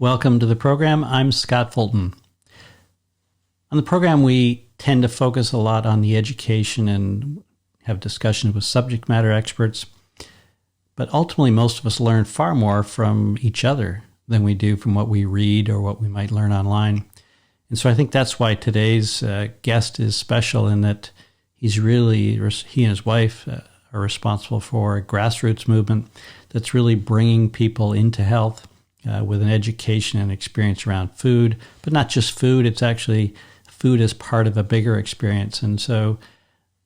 Welcome to the program. I'm Scott Fulton. On the program, we tend to focus a lot on the education and have discussions with subject matter experts. But ultimately, most of us learn far more from each other than we do from what we read or what we might learn online. And so I think that's why today's guest is special in that he and his wife are responsible for a grassroots movement that's really bringing people into health with an education and experience around food, but not just food. It's actually food as part of a bigger experience. And so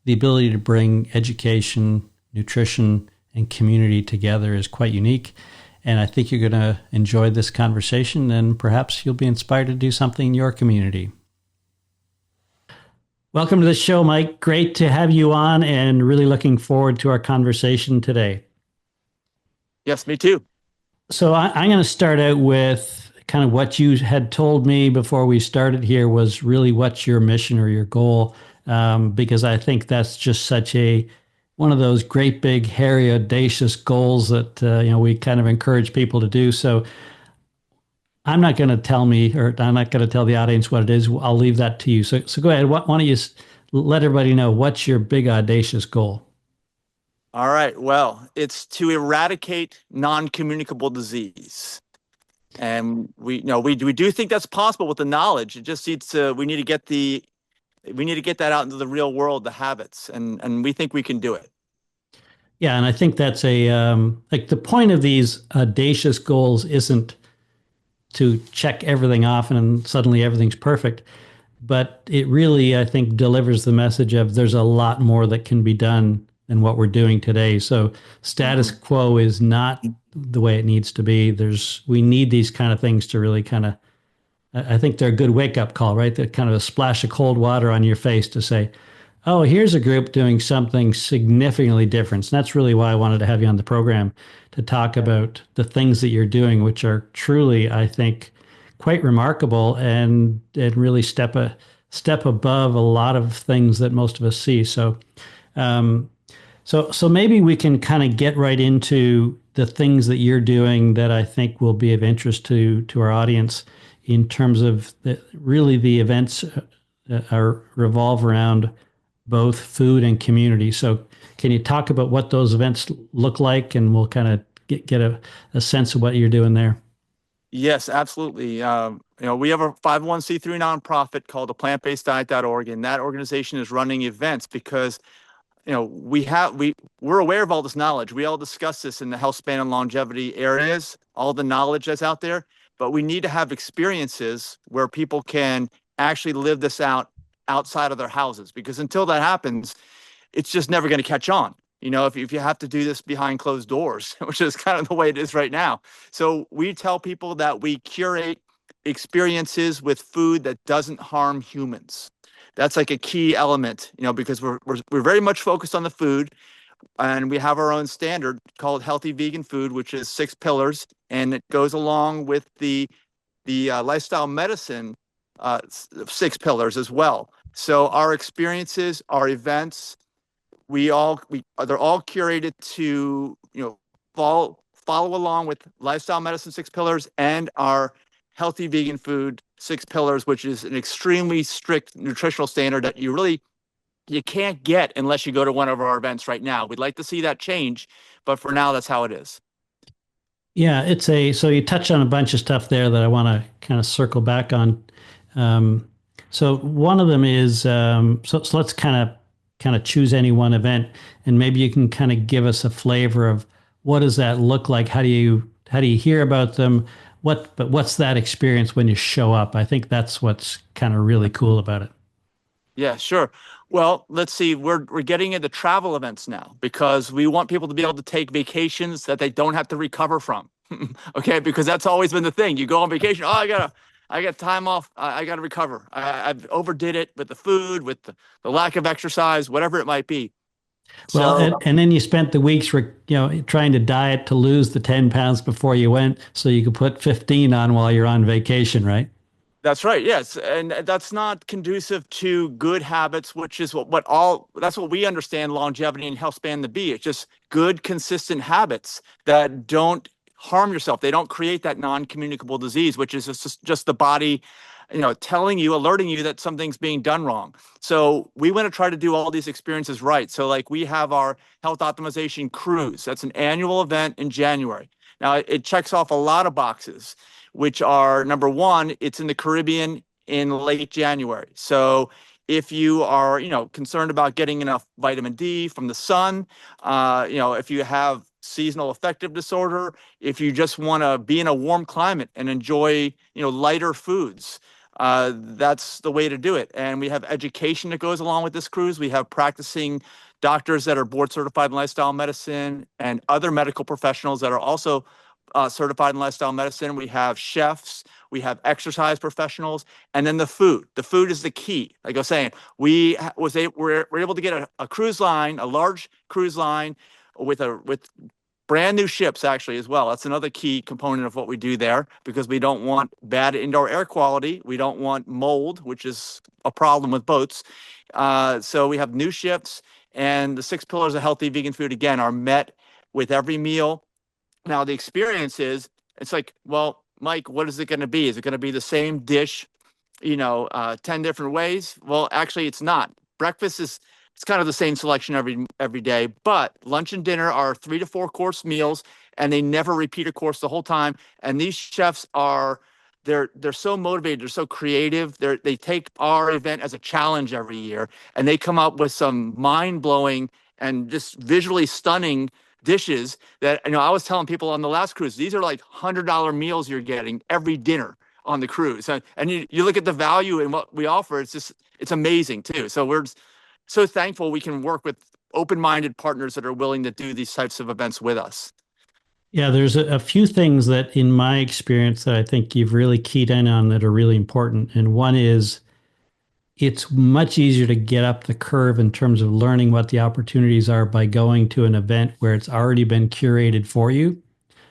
the ability to bring education, nutrition, and community together is quite unique. And I think you're going to enjoy this conversation, and perhaps you'll be inspired to do something in your community. Welcome to the show, Mike. Great to have you on, and really looking forward to our conversation today. Yes, me too. So I'm going to start out with kind of what you had told me before we started here was really what's your mission or your goal, because I think that's just such one of those great big hairy audacious goals that we kind of encourage people to do. So I'm not going to tell the audience what it is. I'll leave that to you. So go ahead. Why don't you let everybody know what's your big audacious goal? All right. Well, it's to eradicate non-communicable disease. And we do think that's possible with the knowledge. It just needs to, we need to get that out into the real world, the habits, and we think we can do it. Yeah, and I think that's like the point of these audacious goals isn't to check everything off and suddenly everything's perfect, but it really, I think, delivers the message of there's a lot more that can be done than what we're doing today. So status quo is not the way it needs to be. We need these kind of things to really kind of, I think they're a good wake up call, right? That kind of a splash of cold water on your face to say, oh, here's a group doing something significantly different. And that's really why I wanted to have you on the program to talk about the things that you're doing, which are truly, I think, quite remarkable and really step above a lot of things that most of us see. So maybe we can kind of get right into the things that you're doing that I think will be of interest to our audience in terms of the events revolve around both food and community. So can you talk about what those events look like, and we'll kind of get a sense of what you're doing there? Yes, absolutely. We have a 501c3 nonprofit called the plantbaseddiet.org, and that organization is running events because we're aware of all this knowledge. We all discuss this in the Healthspan and longevity areas, all the knowledge that's out there, but we need to have experiences where people can actually live this out outside of their houses, because until that happens, it's just never going to catch on. If you have to do this behind closed doors, which is kind of the way it is right now. So we tell people that we curate experiences with food that doesn't harm humans. That's like a key element, because we're very much focused on the food, and we have our own standard called healthy vegan food, which is 6 pillars, and it goes along with the lifestyle medicine 6 pillars as well. So our experiences, our events, they're all curated to follow along with lifestyle medicine 6 pillars and our healthy vegan food 6 pillars, which is an extremely strict nutritional standard that you can't get unless you go to one of our events right now. We'd like to see that change, but for now, that's how it is. Yeah, so you touched on a bunch of stuff there that I want to kind of circle back on. So one of them is, so let's kind of choose any one event, and maybe you can kind of give us a flavor of what does that look like? How do you hear about them? But what's that experience when you show up? I think that's what's kind of really cool about it. Yeah, sure. Well, let's see. We're getting into travel events now because we want people to be able to take vacations that they don't have to recover from. Okay, because that's always been the thing. You go on vacation. Oh, I got time off. I got to recover. I've overdid it with the food, with the lack of exercise, whatever it might be. Well, and then you spent the weeks, trying to diet to lose the 10 pounds before you went, so you could put 15 on while you're on vacation, right? That's right. Yes, and that's not conducive to good habits, which is that's what we understand longevity and health span to be. It's just good, consistent habits that don't harm yourself. They don't create that non-communicable disease, which is just the body, telling you, alerting you that something's being done wrong. So we want to try to do all these experiences right. So like we have our health optimization cruise. That's an annual event in January. Now it checks off a lot of boxes, which are number one, it's in the Caribbean in late January. So if you are, concerned about getting enough vitamin D from the sun, if you have seasonal affective disorder, if you just want to be in a warm climate and enjoy, lighter foods, that's the way to do it. And we have education that goes along with this cruise. We have practicing doctors that are board certified in lifestyle medicine and other medical professionals that are also certified in lifestyle medicine. We have chefs, we have exercise professionals, and then the food. The food is the key. Like I was saying, we're able to get a cruise line, a large cruise line with brand new ships actually as well. That's another key component of what we do there, because we don't want bad indoor air quality. We don't want mold, which is a problem with boats. So we have new ships, and the 6 pillars of healthy vegan food, again, are met with every meal. Now, the experience is, it's like, well, Mike, what is it going to be? Is it going to be the same dish, 10 different ways? Well, actually, it's not. Breakfast it's kind of the same selection every day, but lunch and dinner are 3 to 4 course meals, and they never repeat a course the whole time. And these chefs they're so motivated, they're so creative. They take our event as a challenge every year, and they come up with some mind-blowing and just visually stunning dishes that, I was telling people on the last cruise, these are like $100 meals you're getting every dinner on the cruise. And you look at the value in what we offer, it's amazing too. So we're so thankful we can work with open-minded partners that are willing to do these types of events with us. Yeah, there's a few things that in my experience that I think you've really keyed in on that are really important. And one is it's much easier to get up the curve in terms of learning what the opportunities are by going to an event where it's already been curated for you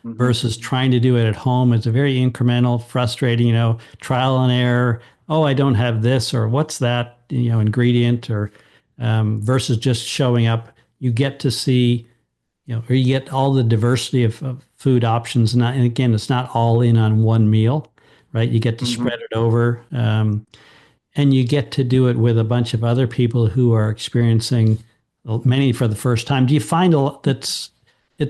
versus trying to do it at home. It's a very incremental, frustrating, trial and error. Oh, I don't have this, or what's that, ingredient, or versus just showing up. You get to see, or you get all the diversity of food options. And again, it's not all in on one meal, right? You get to spread it over. And you get to do it with a bunch of other people who are experiencing, many for the first time. Do you find it's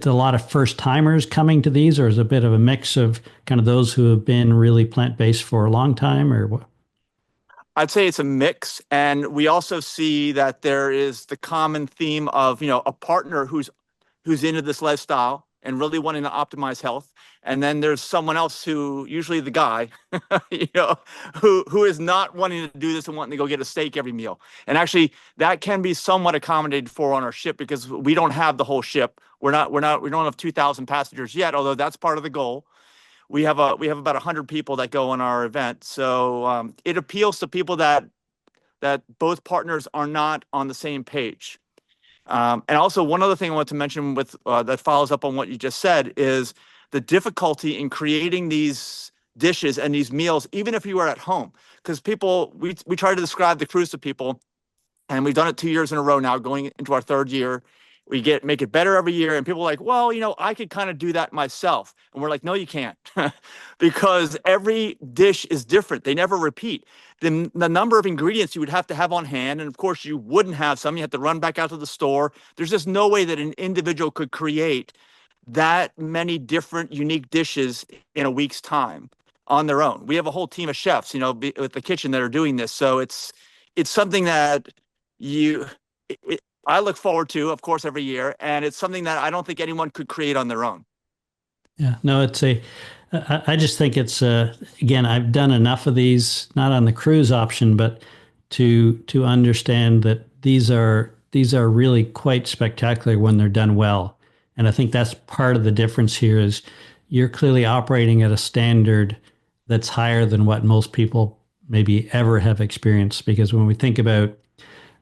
a lot of first timers coming to these, or is it a bit of a mix of kind of those who have been really plant-based for a long time, or what? I'd say it's a mix. And we also see that there is the common theme of, a partner who's into this lifestyle and really wanting to optimize health. And then there's someone else who, usually the guy, who is not wanting to do this and wanting to go get a steak every meal. And actually that can be somewhat accommodated for on our ship, because we don't have the whole ship. We don't have 2,000 passengers yet, although that's part of the goal. We have about 100 people that go on our event. So it appeals to people that both partners are not on the same page. And also, one other thing I want to mention with that follows up on what you just said is the difficulty in creating these dishes and these meals, even if you are at home. Because we try to describe the cruise to people, and we've done it 2 years in a row now, going into our 3rd year. We make it better every year, and people are like, well, I could kind of do that myself. And we're like, no, you can't, because every dish is different. They never repeat. The number of ingredients you would have to have on hand, and of course you wouldn't have some. You have to run back out to the store. There's just no way that an individual could create that many different unique dishes in a week's time on their own. We have a whole team of chefs, with the kitchen that are doing this. So it's something that I look forward to, of course, every year, and it's something that I don't think anyone could create on their own. Yeah, no, I just think it's, again, I've done enough of these, not on the cruise option, but to understand that these are really quite spectacular when they're done well. And I think that's part of the difference here is you're clearly operating at a standard that's higher than what most people maybe ever have experienced. Because when we think about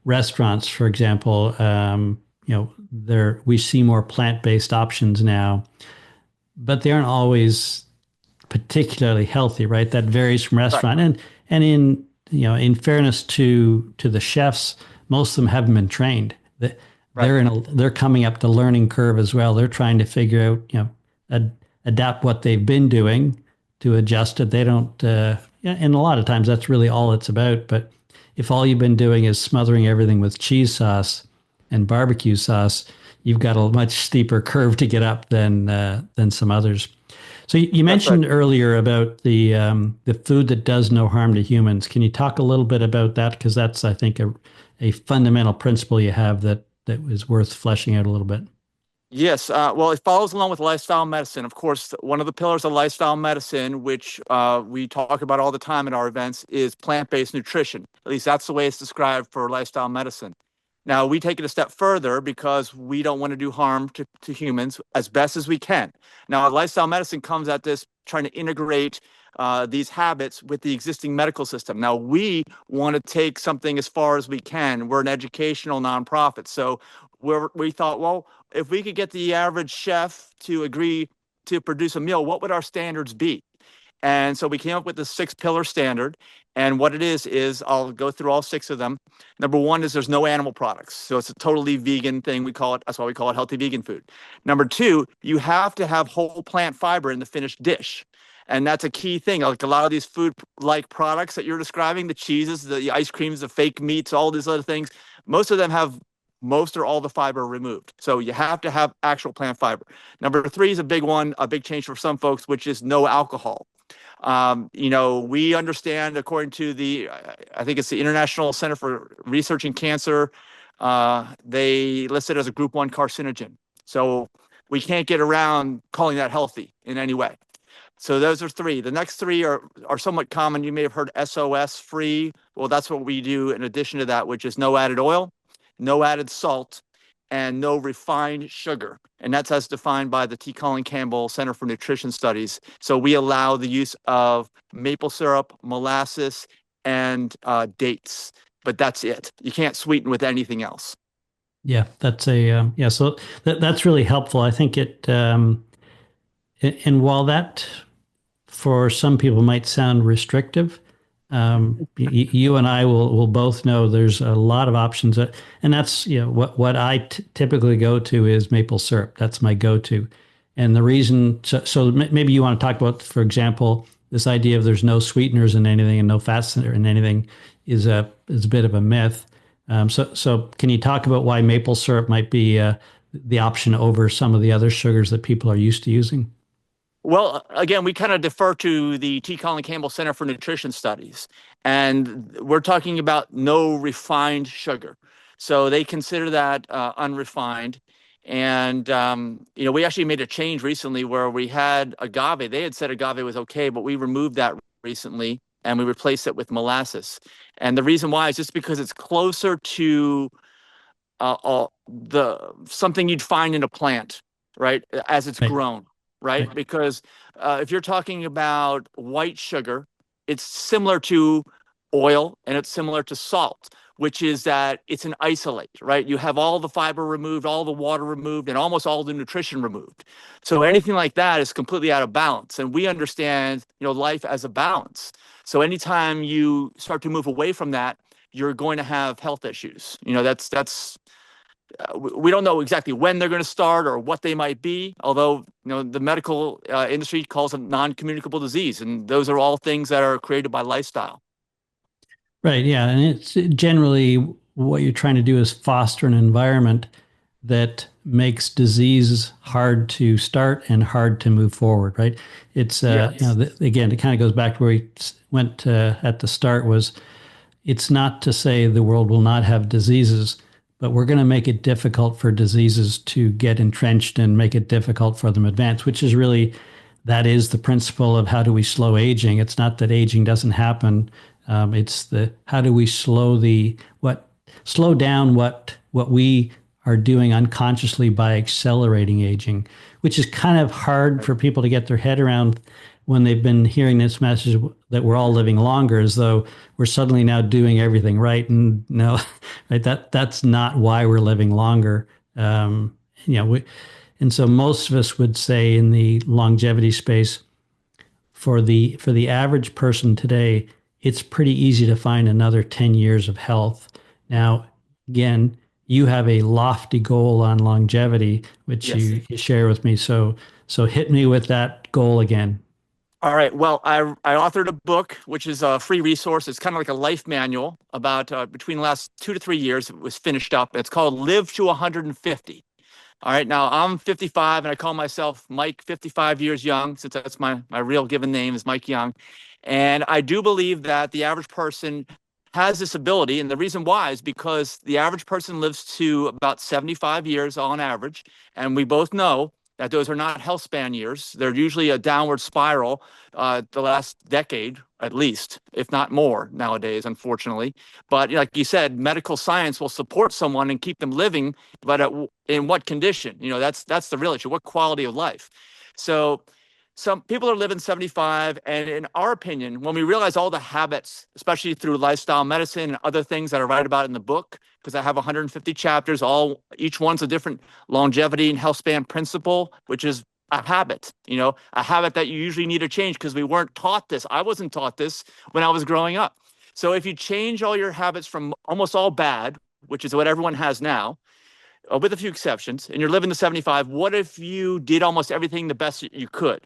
restaurants, for example, we see more plant-based options now, but they aren't always particularly healthy, right? That varies from restaurant. Right. And in fairness to the chefs, most of them haven't been trained. They're coming up the learning curve as well. They're trying to figure out, adapt what they've been doing to adjust it. They don't, yeah, and a lot of times that's really all it's about. But if all you've been doing is smothering everything with cheese sauce and barbecue sauce, you've got a much steeper curve to get up than some others. So you That's right. mentioned earlier about the food that does no harm to humans. Can you talk a little bit about that? Because that's, I think, a fundamental principle you have that is worth fleshing out a little bit. Yes, well, it follows along with lifestyle medicine. Of course, one of the pillars of lifestyle medicine, which we talk about all the time at our events, is plant-based nutrition. At least that's the way it's described for lifestyle medicine. Now, we take it a step further because we don't want to do harm to humans as best as we can. Now, lifestyle medicine comes at this trying to integrate these habits with the existing medical system. Now, we want to take something as far as we can. We're an educational nonprofit. So we thought, well, if we could get the average chef to agree to produce a meal, what would our standards be? And so we came up with the 6 pillar standard. And what it is I'll go through all 6 of them. Number one is there's no animal products. So it's a totally vegan thing. That's why we call it healthy vegan food. Number two, you have to have whole plant fiber in the finished dish. And that's a key thing. Like a lot of these food like products that you're describing, the cheeses, the ice creams, the fake meats, all these other things, most of them have most or all the fiber removed. So you have to have actual plant fiber. Number three is a big one, a big change for some folks, which is no alcohol. We understand, according to I think it's the International Center for Research in Cancer, they list it as a group 1 carcinogen. So we can't get around calling that healthy in any way. So those are 3. The next 3 are somewhat common. You may have heard SOS free. Well, that's what we do in addition to that, which is no added oil, no added salt, and no refined sugar. And that's as defined by the T. Colin Campbell Center for Nutrition Studies. So we allow the use of maple syrup, molasses, and dates. But that's it. You can't sweeten with anything else. Yeah, that's yeah. So that's really helpful. I think and while that for some people might sound restrictive, you and I will both know there's a lot of options, and that's what I typically go to is maple syrup. That's my go-to, and the reason. So maybe you want to talk about, for example, this idea of there's no sweeteners in anything and no fats in anything is a bit of a myth. So can you talk about why maple syrup might be the option over some of the other sugars that people are used to using? Well, again, we kind of defer to the T. Colin Campbell Center for Nutrition Studies, and we're talking about no refined sugar. So they consider that unrefined. And, we actually made a change recently where we had agave. They had said agave was okay, but we removed that recently and we replaced it with molasses. And the reason why is just because it's closer to the something you'd find in a plant, right, as it's Right, grown, right? right, Because if you're talking about white sugar, it's similar to oil and it's similar to salt, which is that it's an isolate, right? You have all the fiber removed, all the water removed, and almost all the nutrition removed. So anything like that is completely out of balance. And we understand, life as a balance. So anytime you start to move away from that, you're going to have health issues. That's we don't know exactly when they're going to start or what they might be, although the medical industry calls them non-communicable disease, and those are all things that are created by lifestyle. right. Yeah, and it's generally what you're trying to do is foster an environment that makes disease hard to start and hard to move forward. Right. It's Yes. again, it kind of goes back to where we went at the start was it's not to say the world will not have diseases, but we're going to make it difficult for diseases to get entrenched and make it difficult for them to advance, which is really that is the principle of how do we slow aging. It's not that aging doesn't happen. It's the how do we slow down what we are doing unconsciously by accelerating aging, which is kind of hard for people to get their head around when they've been hearing this message that we're all living longer, as though we're suddenly now doing everything right. And no, right, that's not why we're living longer. And so most of us would say in the longevity space, for the average person today, it's pretty easy to find another 10 years of health. Now, again, you have a lofty goal on longevity, which Yes. you share with me. So So hit me with that goal again. All right. Well, I authored a book, which is a free resource. It's kind of like a life manual about between the last 2 to 3 years. It was finished up. It's called Live to 150. All right. Now I'm 55 and I call myself Mike 55 years young, since that's my real given name is Mike Young. And I do believe that the average person has this ability. And the reason why is because the average person lives to about 75 years on average. And we both know that those are not health span years. They're usually a downward spiral the last decade, at least, if not more nowadays, unfortunately. But like you said, medical science will support someone and keep them living, but in what condition? That's the real issue. What quality of life? So some people are living 75, and in our opinion, when we realize all the habits, especially through lifestyle medicine and other things that I write about in the book, because I have 150 chapters, each one's a different longevity and health span principle, which is a habit, a habit that you usually need to change because we weren't taught this. I wasn't taught this when I was growing up. So if you change all your habits from almost all bad, which is what everyone has now, with a few exceptions, and you're living to 75, what if you did almost everything the best you could?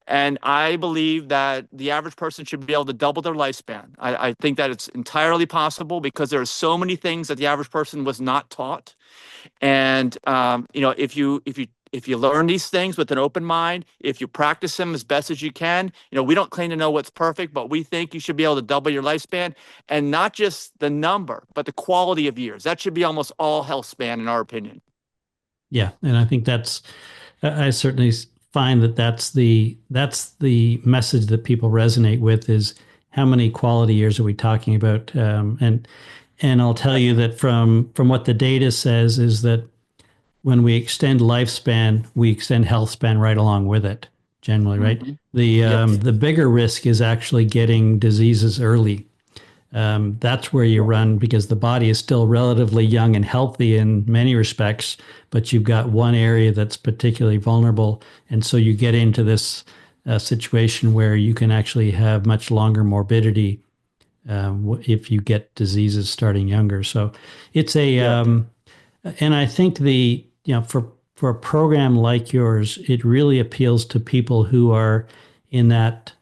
And I believe that the average person should be able to double their lifespan. I think that it's entirely possible because there are so many things that the average person was not taught. And if you learn these things with an open mind, if you practice them as best as you can, we don't claim to know what's perfect, but we think you should be able to double your lifespan, and not just the number, but the quality of years. That should be almost all health span, in our opinion. Yeah, and I think I certainly find that that's the message that people resonate with is how many quality years are we talking about? And I'll tell you that from what the data says is that when we extend lifespan, we extend health span right along with it, generally, right? Mm-hmm. The Yes. the bigger risk is actually getting diseases early. That's where you run because the body is still relatively young and healthy in many respects, but you've got one area that's particularly vulnerable. And so you get into this situation where you can actually have much longer morbidity if you get diseases starting younger. So it's Yeah. and I think for a program like yours, it really appeals to people who are in that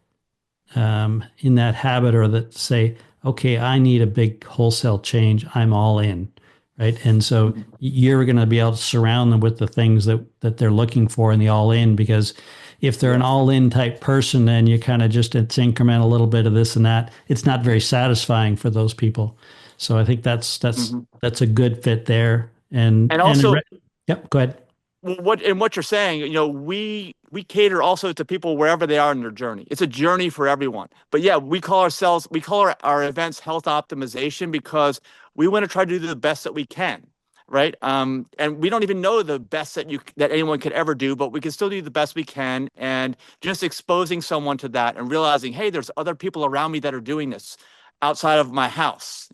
habit or that say, okay, I need a big wholesale change. I'm all in, right? And so you're going to be able to surround them with the things that they're looking for in the all in, because if they're an Yes. all in type person and you kind of just it's increment a little bit of this and that, it's not very satisfying for those people. So I think Mhm. that's a good fit there. And also, Yep, go ahead. what you're saying, we cater also to people wherever they are in their journey. It's a journey for everyone. But yeah, we call our events health optimization because we want to try to do the best that we can, right? And we don't even know the best that anyone could ever do, but we can still do the best we can. And just exposing someone to that and realizing, hey, there's other people around me that are doing this outside of my house.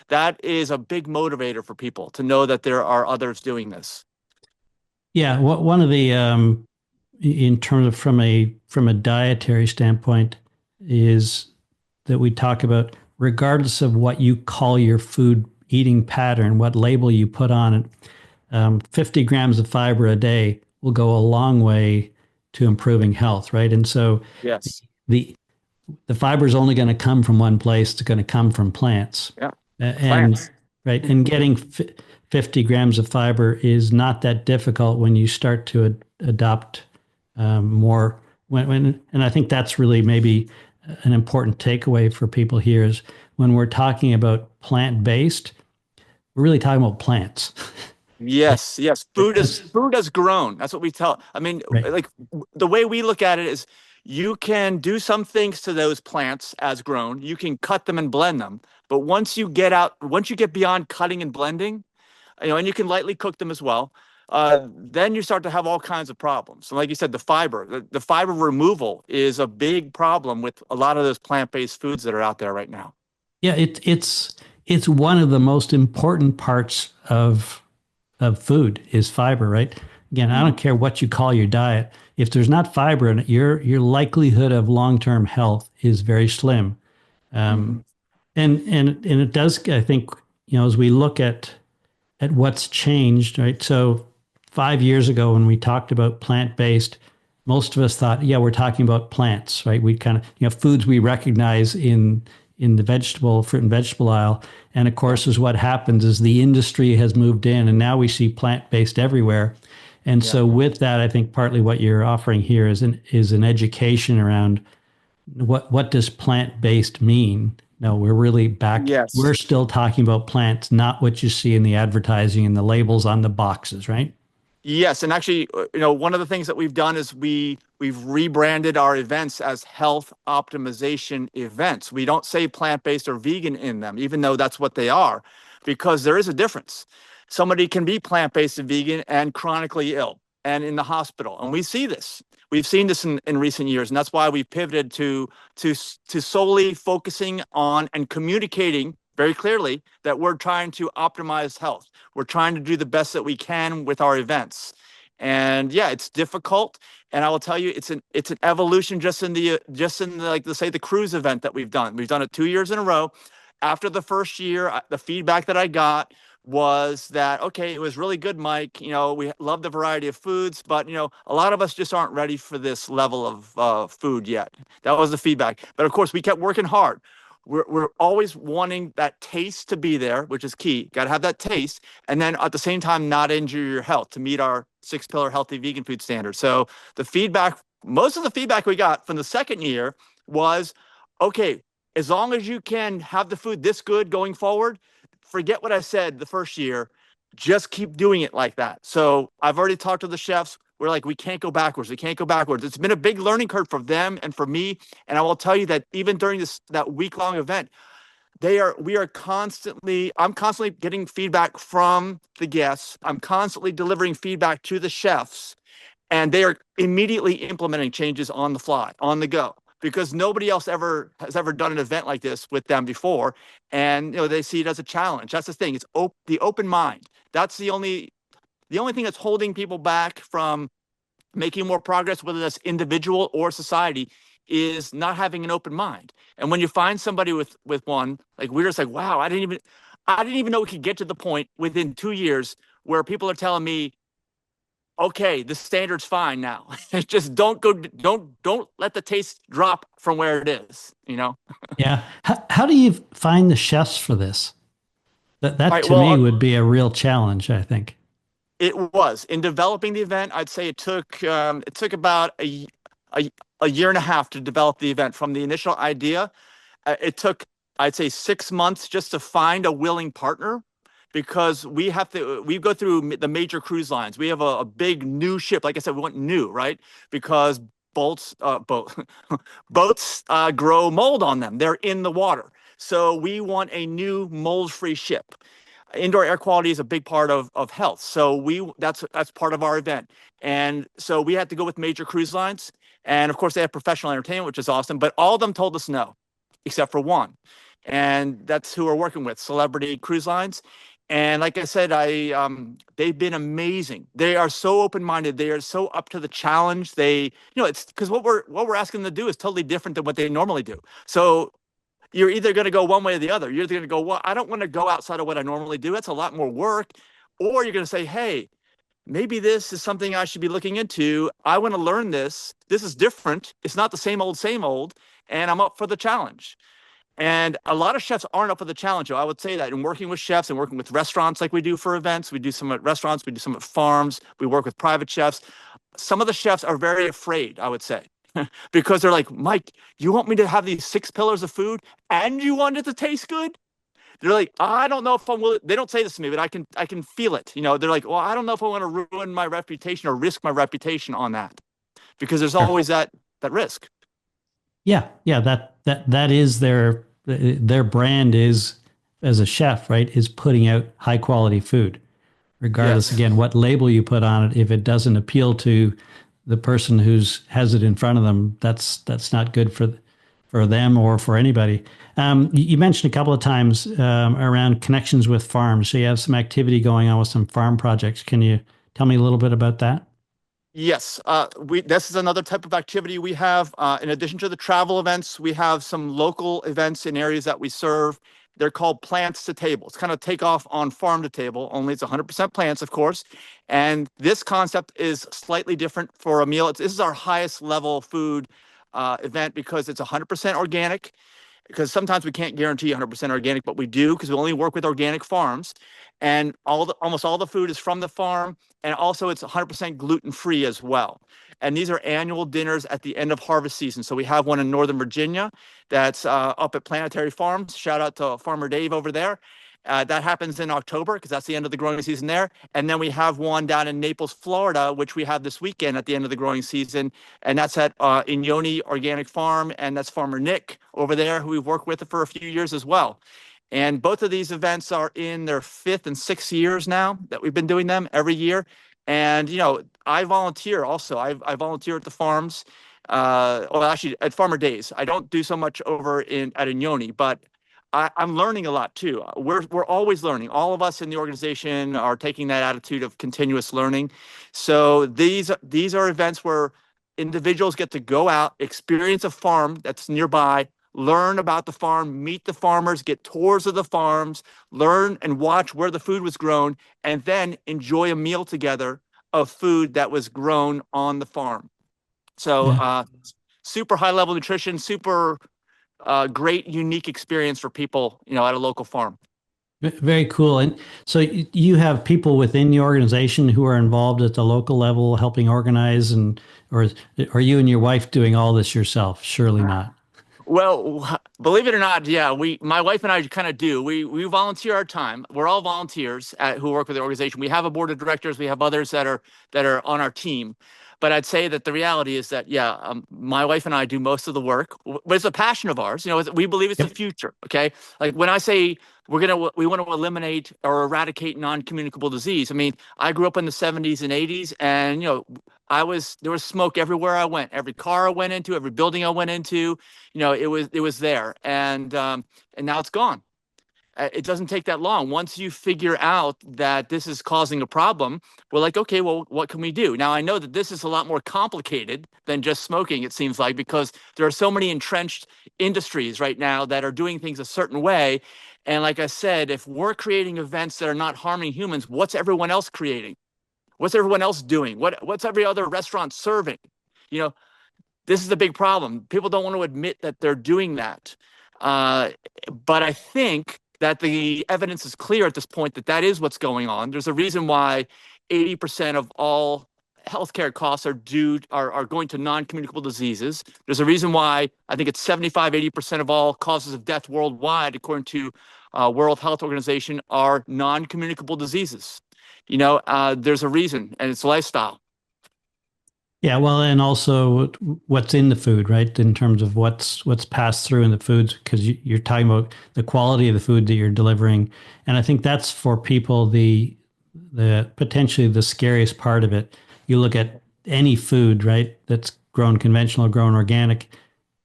That is a big motivator for people to know that there are others doing this. Yeah, one of the in terms of from a dietary standpoint is that we talk about regardless of what you call your food eating pattern, what label you put on it, 50 grams of fiber a day will go a long way to improving health, right? And so Yes. the the fiber is only going to come from one place. It's going to come from plants. Yeah. And Plants. right, and getting 50 grams of fiber is not that difficult when you start to adopt more. And I think that's really maybe an important takeaway for people here is when we're talking about plant based, we're really talking about plants. Yes, yes. Food is It's- food has grown. That's what we tell. I mean, right. like the way we look at it is you can do some things to those plants as grown. You can cut them and blend them. But once you get beyond cutting and blending, and you can lightly cook them as well, then you start to have all kinds of problems. So like you said, the fiber removal is a big problem with a lot of those plant-based foods that are out there right now. Yeah, it's one of the most important parts of food is fiber, right? Again, I don't Mhm. care what you call your diet. If there's not fiber in it, your likelihood of long-term health is very slim. Mhm. Um, and it does, I think, as we look at what's changed, right? So 5 years ago when we talked about plant-based, most of us thought, yeah, we're talking about plants, right? We kind of, foods we recognize in the vegetable, fruit and vegetable aisle. And of Yeah. course, is what happens is the industry has moved in, and now we see plant-based everywhere. And Yeah. so, with that, I think partly what you're offering here is an education around what does plant-based mean. No, we're really back. Yes. We're still talking about plants, not what you see in the advertising and the labels on the boxes, right? Yes, and actually, one of the things that we've done is we've rebranded our events as health optimization events. We don't say plant-based or vegan in them, even though that's what they are, because there is a difference. Somebody can be plant-based and vegan and chronically ill and in the hospital, and we see this. We've seen this in recent years, and that's why we've pivoted to solely focusing on and communicating very clearly that we're trying to optimize health. We're trying to do the best that we can with our events. And yeah, it's difficult. And I will tell you, it's an evolution just in the like, let's say, the cruise event that we've done. We've done it 2 years in a row. After the first year, the feedback that I got was that, okay, it was really good, Mike. We love the variety of foods, but a lot of us just aren't ready for this level of food yet. That was the feedback. But of course, we kept working hard. We're always wanting that taste to be there, which is key. Got to have that taste, and then at the same time, not injure your health to meet our 6 pillar healthy vegan food standard. So most of the feedback we got from the second year was, okay, as long as you can have the food this good going forward, forget what I said the first year. Just keep doing it like that. So I've already talked to the chefs. We're like, we can't go backwards. We can't go backwards. It's been a big learning curve for them and for me. And I will tell you that even during that week-long event, I'm constantly getting feedback from the guests. I'm constantly delivering feedback to the chefs, and they are immediately implementing changes on the fly, on the go, because nobody else has ever done an event like this with them before. And they see it as a challenge. That's the thing. It's the open mind. That's the only thing that's holding people back from making more progress, whether that's individual or society, is not having an open mind. And when you find somebody with one, like, we're just like, wow, I didn't even know we could get to the point within 2 years where people are telling me, okay, the standard's fine now. Just don't let the taste drop from where it is. Yeah. How do you find the chefs for this? That All that right. to Well, me would be a real challenge, I think. it was in developing the event. I'd say it took about a year and a half to develop the event from the initial idea. It took, I'd say, 6 months just to find a willing partner, because we go through the major cruise lines. We have a big new ship. Like I said, we want new, right? Because boats grow mold on them. They're in the water. So we want a new mold-free ship. Indoor air quality is a big part of health. So that's part of our event. And so we had to go with major cruise lines. And of course, they have professional entertainment, which is awesome. But all of them told us no, except for one. And that's who we're working with, Celebrity Cruise Lines. And like I said, they've been amazing. They are so open-minded. They are so up to the challenge. It's because what we're asking them to do is totally different than what they normally do. So you're either going to go one way or the other. You're either going to go, well, I don't want to go outside of what I normally do. That's a lot more work. Or you're going to say, hey, maybe this is something I should be looking into. I want to learn this. This is different. It's not the same old, and I'm up for the challenge. And a lot of chefs aren't up for the challenge. I would say that in working with chefs and working with restaurants like we do for events, we do some at restaurants, we do some at farms, we work with private chefs. Some of the chefs are very afraid, I would say, because they're like, Mike, you want me to have these 6 pillars of food and you want it to taste good? They're like, I don't know if I'm willing. They don't say this to me, but I can feel it. They're like, well, I don't know if I want to ruin my reputation or risk my reputation on that, because there's Sure. always that risk. Yeah, yeah, that is their brand is as a chef, right? Is putting out high quality food, regardless Yes. again what label you put on it. If it doesn't appeal to the person who's has it in front of them, that's not good for them or for anybody. You mentioned a couple of times around connections with farms. So you have some activity going on with some farm projects. Can you tell me a little bit about that? Yes, this is another type of activity we have. In addition to the travel events, we have some local events in areas that we serve. They're called plants to table. It's kind of take off on farm to table, only it's 100% plants, of course. And this concept is slightly different for a meal. This is our highest level food event because it's 100% organic, because sometimes we can't guarantee 100% organic, but we do because we only work with organic farms, and almost all the food is from the farm, and also it's 100% gluten free as well. And these are annual dinners at the end of harvest season. So we have one in Northern Virginia that's up at Planetary Farms. Shout out to Farmer Dave over there. That happens in October because that's the end of the growing season there. And then we have one down in Naples, Florida, which we have this weekend at the end of the growing season. And that's at Inyoni Organic Farm. And that's Farmer Nick over there, who we've worked with for a few years as well. And both of these events are in their 5th and 6th years now that we've been doing them every year. And, I volunteer also. I volunteer at the farms. Well, actually, at Farmer Days. I don't do so much over at Inyoni, but I'm learning a lot too. We're always learning. All of us in the organization are taking that attitude of continuous learning. So these are events where individuals get to go out, experience a farm that's nearby, learn about the farm, meet the farmers, get tours of the farms, learn and watch where the food was grown, and then enjoy a meal together of food that was grown on the farm. So Yeah. super high level nutrition, super great, unique experience for people, at a local farm. Very cool. And so you have people within the organization who are involved at the local level helping organize, or are you and your wife doing all this yourself? Surely not. Well, believe it or not, yeah, my wife and I kind of do. We volunteer our time. We're all volunteers who work with the organization. We have a board of directors. We have others that are on our team. But I'd say that the reality is that, yeah, my wife and I do most of the work. But it's a passion of ours. We believe it's the future. Okay, like when I say we want to eliminate or eradicate non-communicable disease. I mean, I grew up in the 70s and 80s, and there was smoke everywhere I went. Every car I went into, every building I went into, it was there, and now it's gone. It doesn't take that long. Once you figure out that this is causing a problem, we're like, okay, well, what can we do? Now, I know that this is a lot more complicated than just smoking, it seems like, because there are so many entrenched industries right now that are doing things a certain way. And like I said, if we're creating events that are not harming humans, what's everyone else creating? What's everyone else doing? What's every other restaurant serving? This is the big problem. People don't want to admit that they're doing that. But I think that the evidence is clear at this point that is what's going on. There's a reason why 80% of all healthcare costs are going to non-communicable diseases. There's a reason why I think it's 75-80% of all causes of death worldwide, according to World Health Organization, are non-communicable diseases. There's a reason, and it's lifestyle. Yeah, well, and also what's in the food, right? In terms of what's passed through in the foods, because you're talking about the quality of the food that you're delivering, and I think that's for people the potentially the scariest part of it. You look at any food, right, that's grown conventional, grown organic.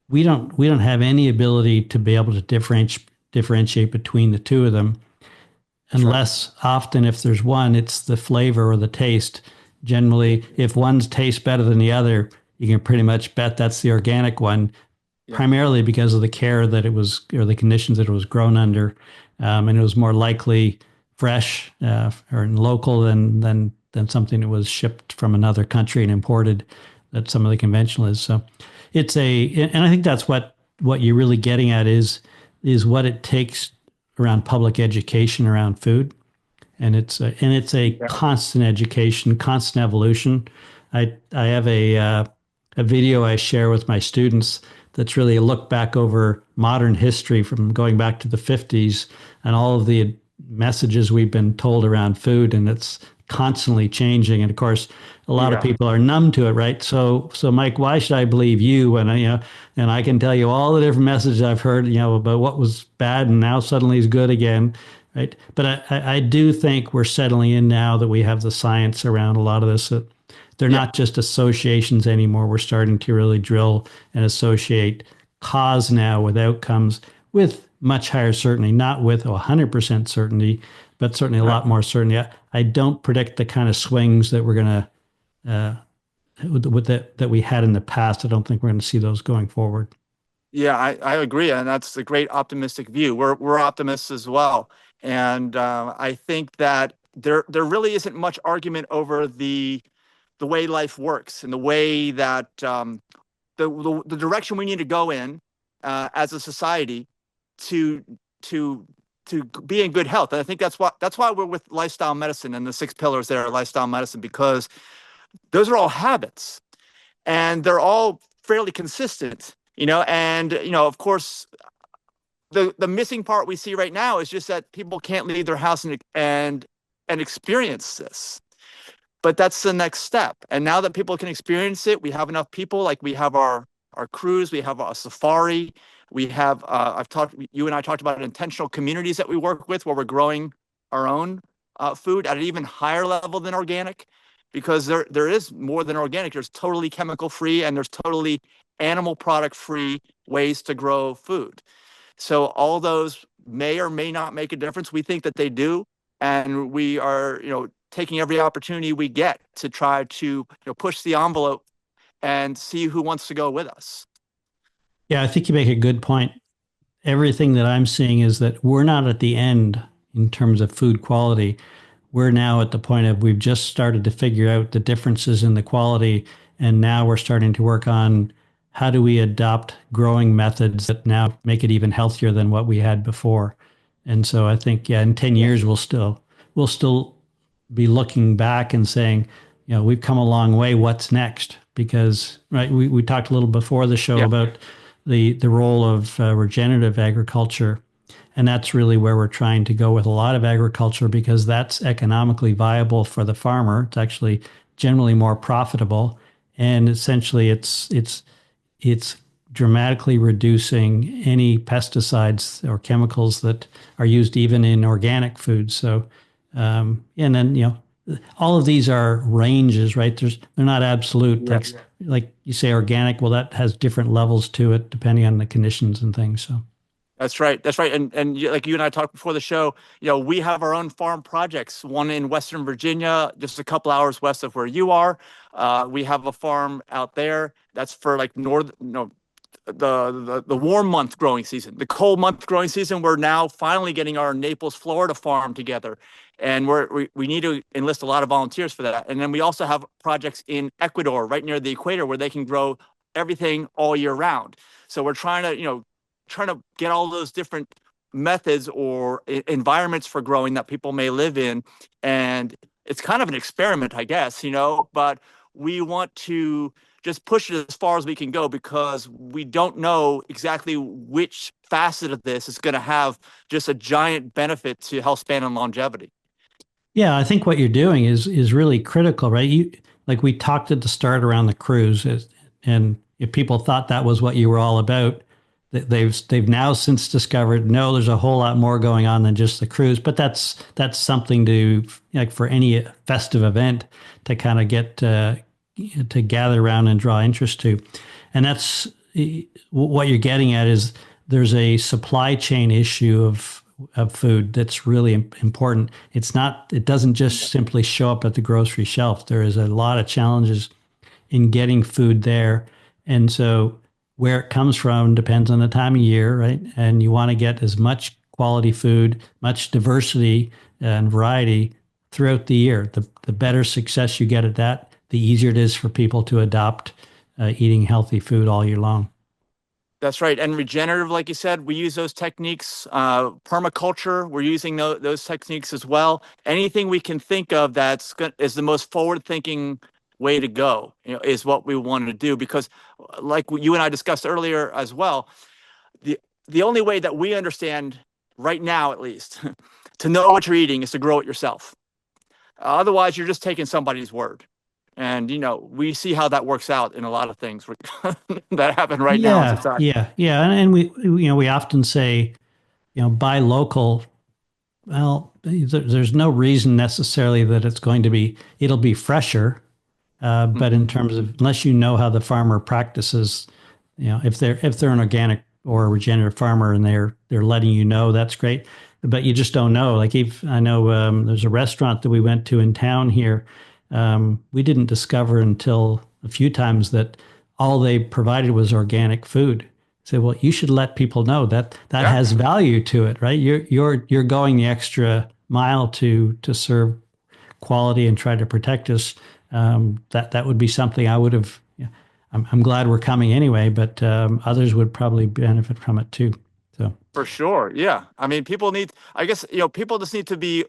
We don't have any ability to be able to differentiate between the two of them, unless often if there's one, it's the flavor or the taste. Generally, if one's tastes better than the other, you can pretty much bet that's the organic one, primarily because of the care that it was, or the conditions that it was grown under, and it was more likely fresh or local than something that was shipped from another country and imported, that some of the conventional is. So and I think that's what you're really getting at is what it takes around public education around food. And it's a constant education, constant evolution. I have a video I share with my students that's really a look back over modern history from going back to the 50s and all of the messages we've been told around food, and it's constantly changing. And of course, a lot of people are numb to it, right? So Mike, why should I believe you? And I can tell you all the different messages I've heard, about what was bad and now suddenly is good again. Right. But I do think we're settling in now that we have the science around a lot of this. They're not just associations anymore. We're starting to really drill and associate cause now with outcomes with much higher certainty, not with 100% certainty, but certainly a lot more certainty. I don't predict the kind of swings that we're going to, that we had in the past. I don't think we're going to see those going forward. Yeah, I agree, and that's a great optimistic view. We're optimists as well, and I think that there really isn't much argument over the way life works and the way that the direction we need to go in as a society to to to be in good health. And I think that's why we're with lifestyle medicine and the six pillars there, lifestyle medicine, because those are all habits and they're all fairly consistent. And of course, the missing part we see right now is just that people can't leave their house and experience this. But that's the next step. And now that people can experience it, we have enough people. Like we have our cruise, we have a safari, we have you and I talked about intentional communities that we work with where we're growing our own food at an even higher level than organic, because there is more than organic. There's totally chemical free and there's totally animal product free ways to grow food. So all those may or may not make a difference. We think that they do, and we are, taking every opportunity we get to try to, push the envelope and see who wants to go with us. Yeah, I think you make a good point. Everything that I'm seeing is that we're not at the end in terms of food quality. We're now at the point of we've just started to figure out the differences in the quality, and now we're starting to work on how do we adopt growing methods that now make it even healthier than what we had before. And so I think, yeah, in 10 Yeah. years we'll still be looking back and saying, we've come a long way. What's next? Because right, we talked a little before the show Yeah. about the role of regenerative agriculture, and that's really where we're trying to go with a lot of agriculture because that's economically viable for the farmer. It's actually generally more profitable, and essentially it's dramatically reducing any pesticides or chemicals that are used even in organic foods. So, and then all of these are ranges, right? They're not absolute. Yeah. Like you say, organic. Well, that has different levels to it depending on the conditions and things. So. That's right. That's right. And like you and I talked before the show, we have our own farm projects. One in Western Virginia, just a couple hours west of where you are. We have a farm out there that's for like the warm month growing season. The cold month growing season, we're now finally getting our Naples, Florida farm together, and we need to enlist a lot of volunteers for that. And then we also have projects in Ecuador, right near the equator, where they can grow everything all year round. So we're trying to get all those different methods or environments for growing that people may live in, and it's kind of an experiment, I guess, but we want to just push it as far as we can go because we don't know exactly which facet of this is going to have just a giant benefit to health span and longevity. Yeah, I think what you're doing is really critical, right? Like we talked at the start around the cruise, and if people thought that was what you were all about, they've now since discovered no, there's a whole lot more going on than just the cruise. But that's something to like for any festive event to kind of get to gather around and draw interest to, and that's what you're getting at is there's a supply chain issue of food that's really important. It doesn't just simply show up at the grocery shelf. There is a lot of challenges in getting food there. And so where it comes from depends on the time of year, right? And you want to get as much quality food, much diversity and variety throughout the year. The better success you get at that, the easier it is for people to adopt eating healthy food all year long. That's right. And regenerative, like you said, we use those techniques. Permaculture, we're using those techniques as well. Anything we can think of is the most forward-thinking way to go, is what we want to do. Because, like you and I discussed earlier as well, the only way that we understand right now, at least, to know what you're eating is to grow it yourself. Otherwise, you're just taking somebody's word. And, we see how that works out in a lot of things that happen right now in Yeah, society. yeah, and we often say, buy local. Well, there's no reason necessarily that it'll be fresher. But in terms of unless you know how the farmer practices, if they're an organic or a regenerative farmer and they're letting you know, that's great. But you just don't know. Like if I know there's a restaurant that we went to in town here. We didn't discover until a few times that all they provided was organic food. say, well, you should let people know that that Yeah, has value to it, right? You're going the extra mile to serve quality and try to protect us. That would be something I would have. Yeah, I'm glad we're coming anyway, but others would probably benefit from it too. So. for sure. Yeah. I mean, people need, I guess, people just need to be,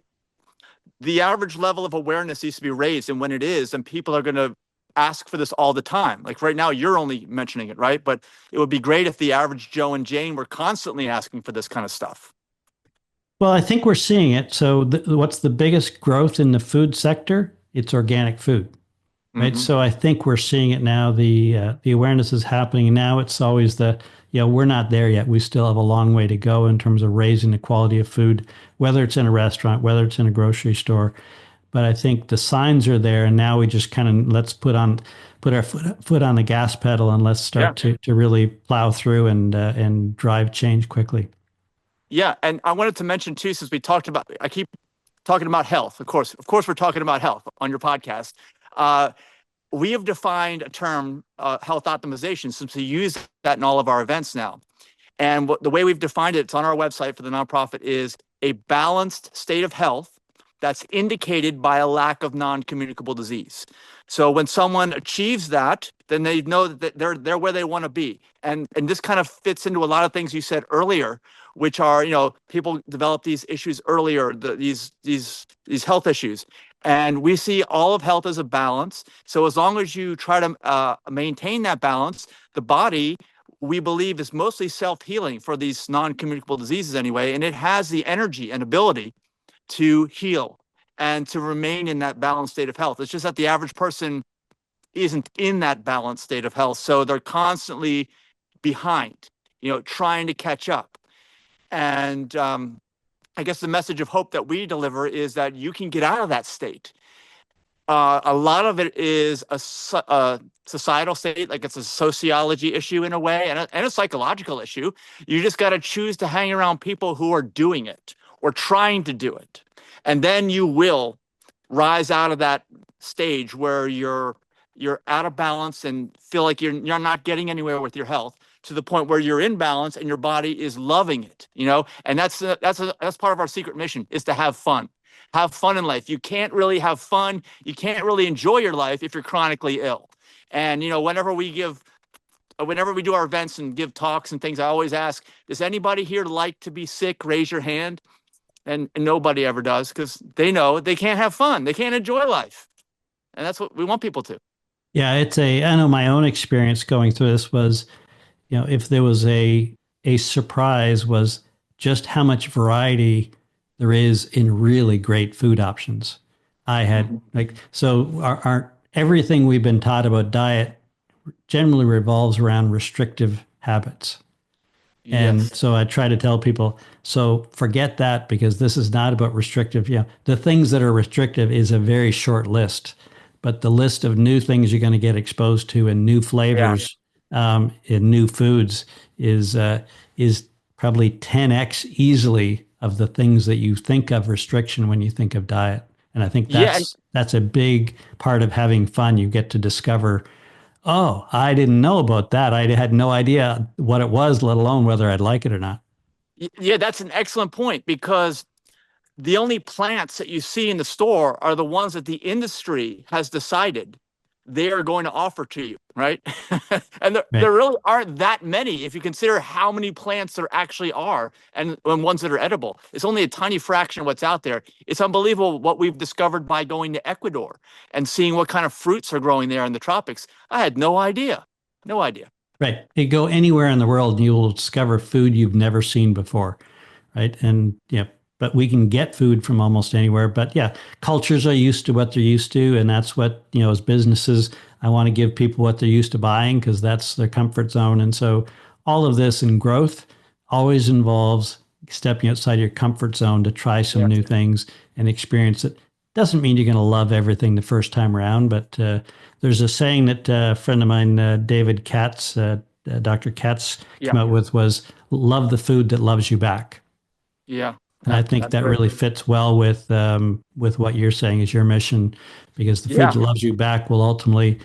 the average level of awareness needs to be raised. And when it is, then people are going to ask for this all the time. Like right now, you're only mentioning it, right? But it would be great if the average Joe and Jane were constantly asking for this kind of stuff. Well, I think we're seeing it. So, what's the biggest growth in the food sector? It's organic food, right? Hmm. So, I think we're seeing it now. The awareness is happening now. It's always we're not there yet. We still have a long way to go in terms of raising the quality of food, whether it's in a restaurant, whether it's in a grocery store. But I think the signs are there, and now we just kind of let's put our foot on the gas pedal and let's Yeah. start to really plow through and drive change quickly. Yeah. And I wanted to mention too, since we talked about, I keep talking about health. Of course, we're talking about health on your podcast. Uh, we have defined a term, health optimization, since we use that in all of our events now. And the way we've defined it, it's on our website for the nonprofit, is a balanced state of health that's indicated by a lack of non-communicable disease. So when someone achieves that, then they know that they're where they want to be. And this kind of fits into a lot of things you said earlier, which are, people develop these issues earlier, these health issues. And we see all of health as a balance. So as long as you try to maintain that balance, the body, we believe, is mostly self-healing for these non-communicable diseases anyway, and it has the energy and ability to heal and to remain in that balanced state of health. It's just that the average person isn't in that balanced state of health, so they're constantly behind, trying to catch up. And I guess the message of hope that we deliver is that you can get out of that state. A lot of it is a societal state, like it's a sociology issue in a way, and a psychological issue. You just got to choose to hang around people who are doing it or trying to do it. And then you will rise out of that stage where you're out of balance and feel like you're not getting anywhere with your health, to the point where you're in balance and your body is loving it, and that's part of our secret mission, is to have fun. Have fun in life. You can't really have fun. You can't really enjoy your life if you're chronically ill. And, whenever we do our events and give talks and things, I always ask, does anybody here like to be sick? Raise your hand. And nobody ever does, because they know they can't have fun. They can't enjoy life. And that's what we want people to. Yeah, I know my own experience going through this was, if there was a surprise, was just how much variety there is in really great food options. I had so our everything we've been taught about diet generally revolves around restrictive habits. And Yes. so I try to tell people, so forget that, because this is not about restrictive. The things that are restrictive is a very short list, but the list of new things you're going to get exposed to and new Yeah. flavors in new foods is probably 10x easily of the things that you think of restriction when you think of diet. And I think Yeah. And that's a big part of having fun. You get to discover, oh, I didn't know about that. I had no idea what it was, let alone whether I'd like it or not. yeah, that's an excellent point, because the only plants that you see in the store are the ones that the industry has decided they are going to offer to you, right? And there Right. really aren't that many if you consider how many plants there actually are, and ones that are edible. It's only a tiny fraction of what's out there. It's unbelievable what we've discovered by going to Ecuador and seeing what kind of fruits are growing there in the tropics. I had no idea. No idea. Right. You go anywhere in the world and you will discover food you've never seen before. Right. And but we can get food from almost anywhere. But yeah, cultures are used to what they're used to. And that's what, as businesses, I want to give people what they're used to buying, because that's their comfort zone. And so all of this in growth always involves stepping outside your comfort zone to try some Yeah. new things and experience it. Doesn't mean you're going to love everything the first time around, but there's a saying that a friend of mine, David Katz, Dr. Katz, Yeah. came out with, was love the food that loves you back. Yeah. And I think That's that very really good. fits well with what you're saying is your mission, because the food Yeah. that loves you back will ultimately,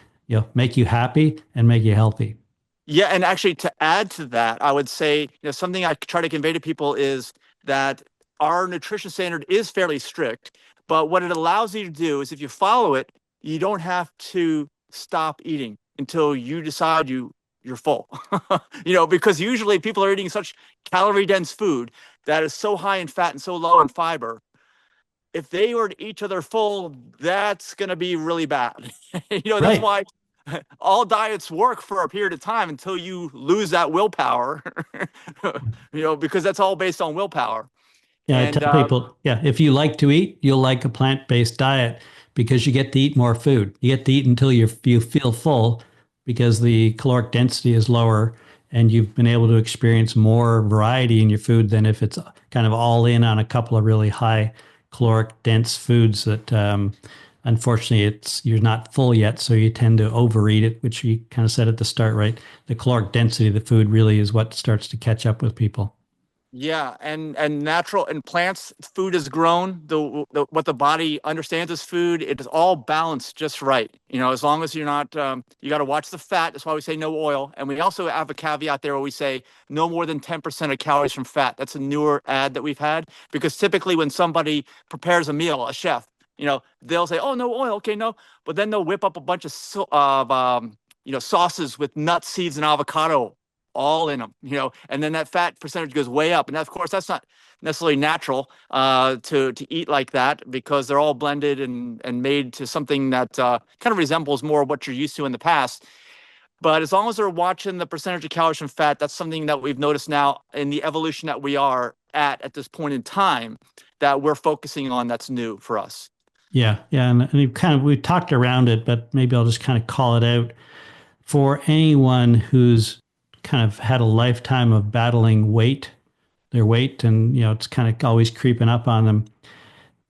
make you happy and make you healthy. Yeah, and actually to add to that, I would say, something I try to convey to people is that our nutrition standard is fairly strict, but what it allows you to do is if you follow it, you don't have to stop eating until you decide you're full. Because usually people are eating such calorie dense food that is so high in fat and so low in fiber. If they were to eat to their full, that's going to be really bad. That's Right. why all diets work for a period of time until you lose that willpower, because that's all based on willpower. Yeah, I And tell people, yeah, if you like to eat, you'll like a plant-based diet because you get to eat more food. You get to eat until you feel full because the caloric density is lower and you've been able to experience more variety in your food than if it's kind of all in on a couple of really high caloric dense foods that unfortunately you're not full yet, so you tend to overeat it, which you kind of said at the start, right? The caloric density of the food really is what starts to catch up with people. yeah, and natural and plants food is grown. What the body understands as food, it is all balanced just right. As long as you're not, you got to watch the fat. That's why we say no oil. And we also have a caveat there where we say no more than 10% of calories from fat. That's a newer ad that we've had because typically when somebody prepares a meal, a chef, they'll say, "Oh, no oil, okay, no," but then they'll whip up a bunch of sauces with nuts, seeds, and avocado all in them, and then that fat percentage goes way up. And that, of course, that's not necessarily natural to eat like that because they're all blended and made to something that kind of resembles more of what you're used to in the past. But as long as they're watching the percentage of calories from fat, that's something that we've noticed now in the evolution that we are at this point in time that we're focusing on that's new for us. Yeah, yeah, and we talked around it, but maybe I'll just kind of call it out for anyone who's kind of had a lifetime of battling their weight, and it's kind of always creeping up on them.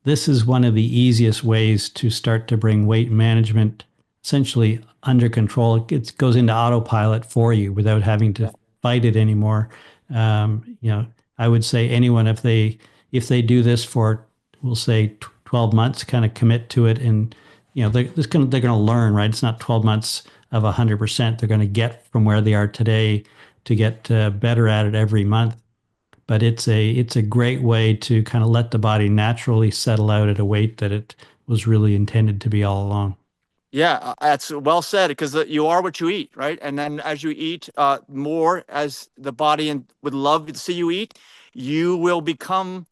This is one of the easiest ways to start to bring weight management essentially under control. It goes into autopilot for you without having to fight it anymore. I would say anyone if they do this for, we'll say 12 months, kind of commit to it, and they're going to learn, right? It's not 12 months of 100%. They're going to get from where they are today to get better at it every month. But it's a great way to kind of let the body naturally settle out at a weight that it was really intended to be all along. Yeah, that's well said because you are what you eat, right? And then as you eat more, as the body would love to see you eat, you will become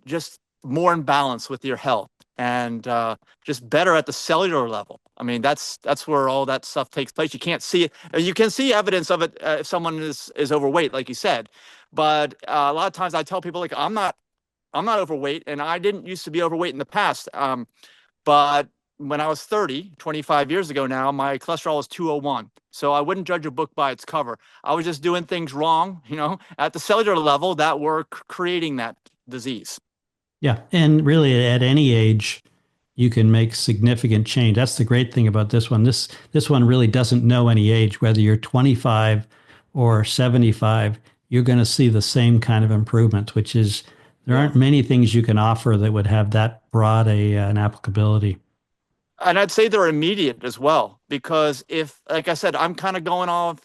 just more in balance with your health and just better at the cellular level. I mean, that's where all that stuff takes place. You can't see it. You can see evidence of it if someone is overweight, like you said. But a lot of times I tell people like I'm not overweight, and I didn't used to be overweight in the past. But when I was 30, 25 years ago now, my cholesterol was 201. So I wouldn't judge a book by its cover. I was just doing things wrong, at the cellular level that were creating that disease. Yeah, and really at any age, you can make significant change. That's the great thing about this one. This one really doesn't know any age, whether you're 25 or 75. You're going to see the same kind of improvements, which is there Yeah. aren't many things you can offer that would have that broad an applicability. And I'd say they're immediate as well, because if, like I said, I'm kind of going off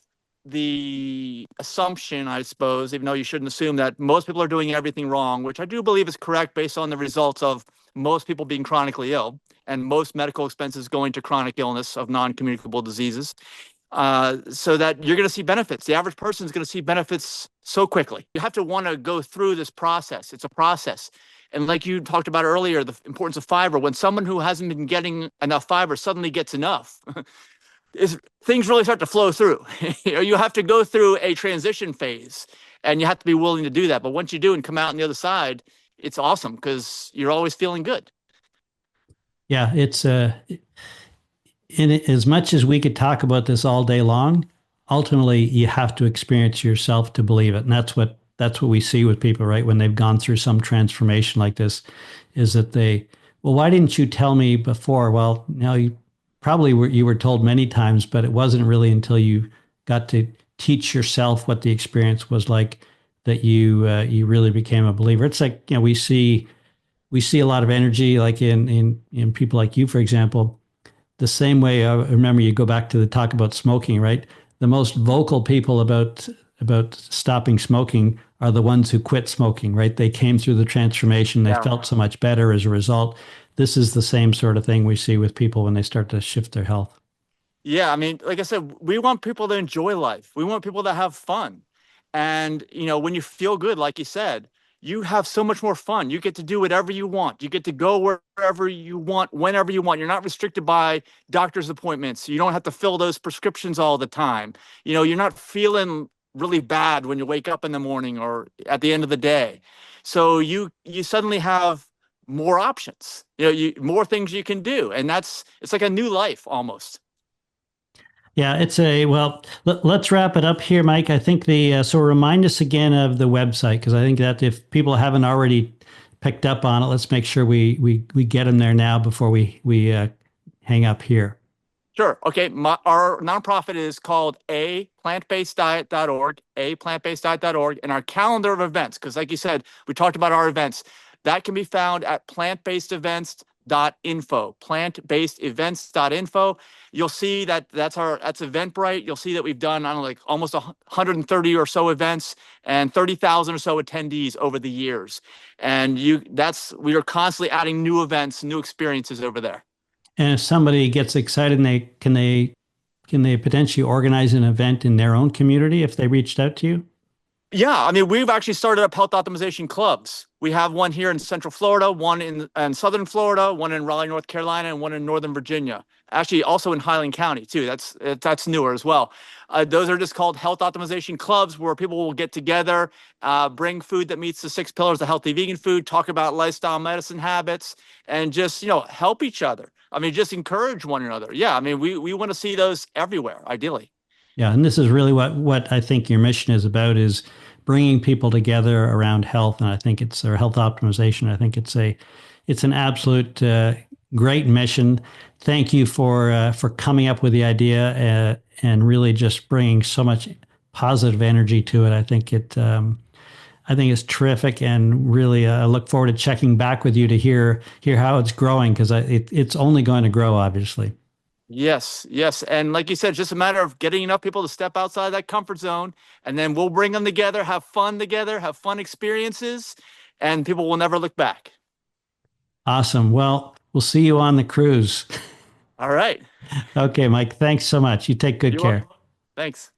the assumption, I suppose, even though you shouldn't assume that most people are doing everything wrong, which I do believe is correct based on the results of most people being chronically ill and most medical expenses going to chronic illness of non-communicable diseases. So that you're going to see benefits. The average person is going to see benefits so quickly. You have to want to go through this process. It's a process. And like you talked about earlier, the importance of fiber. When someone who hasn't been getting enough fiber suddenly gets enough, things really start to flow through. You have to go through a transition phase, and you have to be willing to do that. But once you do and come out on the other side, it's awesome because you're always feeling good. Yeah, it's in as much as we could talk about this all day long, ultimately you have to experience yourself to believe it. And that's what we see with people, right? When they've gone through some transformation like this, is that well, why didn't you tell me before? Well, you probably you were told many times, but it wasn't really until you got to teach yourself what the experience was like that you really became a believer. It's like, we see a lot of energy like in people like you, for example. The same way, I remember you go back to the talk about smoking, right? the most vocal people about stopping smoking are the ones who quit smoking, right? They came through the transformation. They Yeah. felt so much better as a result. This is the same sort of thing we see with people when they start to shift their health. Yeah, I mean, like I said, we want people to enjoy life. We want people to have fun. And, when you feel good, like you said, you have so much more fun. You get to do whatever you want. You get to go wherever you want, whenever you want. You're not restricted by doctor's appointments. You don't have to fill those prescriptions all the time. You're not feeling really bad when you wake up in the morning or at the end of the day. So you suddenly have more options. More things you can do. And it's like a new life almost. Yeah, well, let's wrap it up here, Mike. I think so remind us again of the website, because I think that if people haven't already picked up on it, let's make sure we get them there now before we hang up here. Sure. Okay. Our nonprofit is called aplantbaseddiet.org, and our calendar of events, because like you said, we talked about our events, that can be found at plantbasedevents.info, plantbasedevents.info. You'll see that's Eventbrite. You'll see that we've done, I don't know, like almost 130 or so events and 30,000 or so attendees over the years. And we are constantly adding new events, new experiences over there. And if somebody gets excited, and they potentially organize an event in their own community if they reached out to you? Yeah, I mean, we've actually started up health optimization clubs. We have one here in Central Florida, one in Southern Florida, one in Raleigh, North Carolina, and one in Northern Virginia. Actually, also in Highland County too. That's newer as well. Those are just called health optimization clubs, where people will get together, bring food that meets the 6 pillars of healthy vegan food, talk about lifestyle medicine habits, and just help each other. I mean, just encourage one another. Yeah, I mean, we want to see those everywhere, ideally. Yeah, and this is really what I think your mission is about, is bringing people together around health, and I think it's or health optimization. I think it's an absolute great mission. Thank you for coming up with the idea and really just bringing so much positive energy to it. I think it's terrific, and really I look forward to checking back with you to hear how it's growing, because it's only going to grow, obviously. Yes, yes. And like you said, it's just a matter of getting enough people to step outside that comfort zone, and then we'll bring them together, have fun experiences, and people will never look back. Awesome. Well, we'll see you on the cruise. All right. Okay, Mike, thanks so much. You take good You're care. welcome. Thanks.